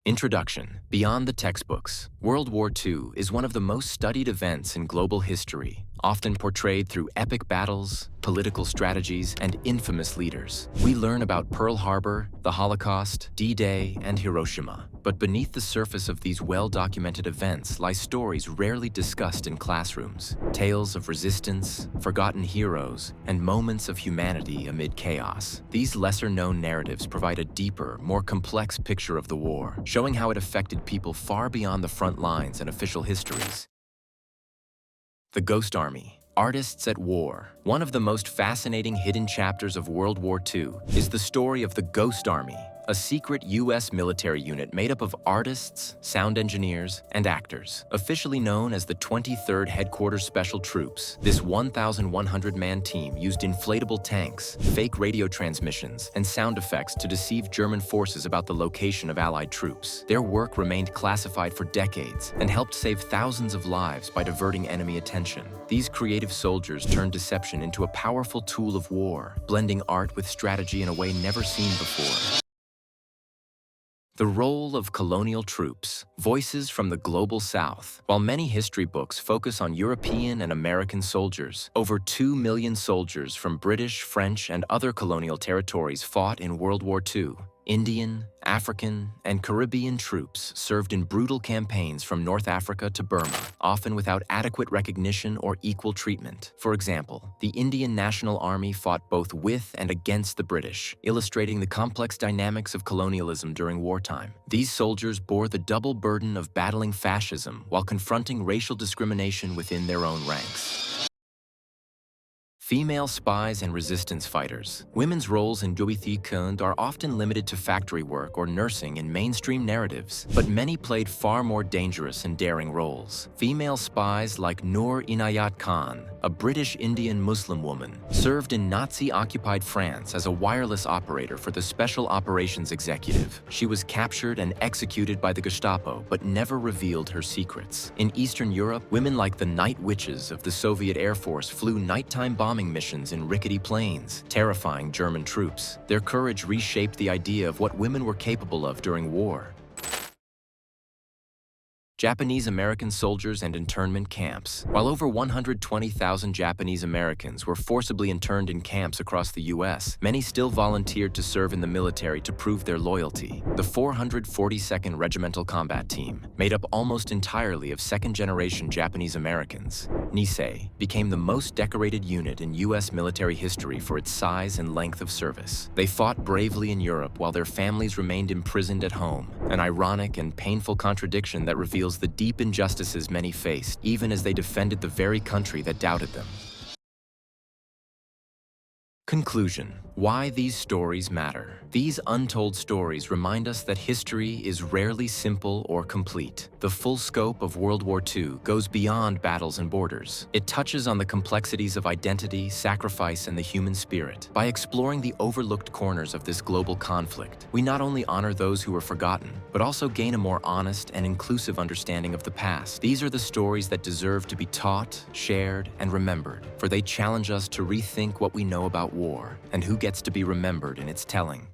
Introduction. Beyond the textbooks, World War II is one of the most studied events in global history, often portrayed through epic battles, political strategies, and infamous leaders. We learn about Pearl Harbor, the Holocaust, D-Day, and Hiroshima. But beneath the surface of these well-documented events lie stories rarely discussed in classrooms. Tales of resistance, forgotten heroes, and moments of humanity amid chaos. These lesser-known narratives provide a deeper, more complex picture of the war, showing how it affected people far beyond the front lines and official histories. The Ghost Army. Artists at War. One of the most fascinating hidden chapters of World War II is the story of the Ghost Army, a secret U.S. military unit made up of artists, sound engineers, and actors. Officially known as the 23rd Headquarters Special Troops, this 1,100-man team used inflatable tanks, fake radio transmissions, and sound effects to deceive German forces about the location of Allied troops. Their work remained classified for decades and helped save thousands of lives by diverting enemy attention. These creative soldiers turned deception into a powerful tool of war, blending art with strategy in a way never seen before. The role of colonial troops, voices from the global South. While many history books focus on European and American soldiers, over 2 million soldiers from British, French, and other colonial territories fought in World War II. Indian, African, and Caribbean troops served in brutal campaigns from North Africa to Burma, often without adequate recognition or equal treatment. For example, the Indian National Army fought both with and against the British, illustrating the complex dynamics of colonialism during wartime. These soldiers bore the double burden of battling fascism while confronting racial discrimination within their own ranks. Female spies and resistance fighters. Women's roles in Joyithikunde are often limited to factory work or nursing in mainstream narratives, but many played far more dangerous and daring roles. Female spies like Noor Inayat Khan, a British Indian Muslim woman, served in Nazi-occupied France as a wireless operator for the Special Operations Executive. She was captured and executed by the Gestapo, but never revealed her secrets. In Eastern Europe, women like the Night Witches of the Soviet Air Force flew nighttime bombing missions in rickety planes, terrifying German troops. Their courage reshaped the idea of what women were capable of during war. Japanese-American soldiers and internment camps. While over 120,000 Japanese Americans were forcibly interned in camps across the U.S., many still volunteered to serve in the military to prove their loyalty. The 442nd Regimental Combat Team, made up almost entirely of second-generation Japanese Americans, Nisei, became the most decorated unit in U.S. military history for its size and length of service. They fought bravely in Europe while their families remained imprisoned at home, an ironic and painful contradiction that reveals the deep injustices many faced, even as they defended the very country that doubted them. Conclusion. Why these stories matter. These untold stories remind us that history is rarely simple or complete. The full scope of World War II goes beyond battles and borders. It touches on the complexities of identity, sacrifice, and the human spirit. By exploring the overlooked corners of this global conflict, we not only honor those who were forgotten, but also gain a more honest and inclusive understanding of the past. These are the stories that deserve to be taught, shared, and remembered, for they challenge us to rethink what we know about war and who gets to be remembered in its telling.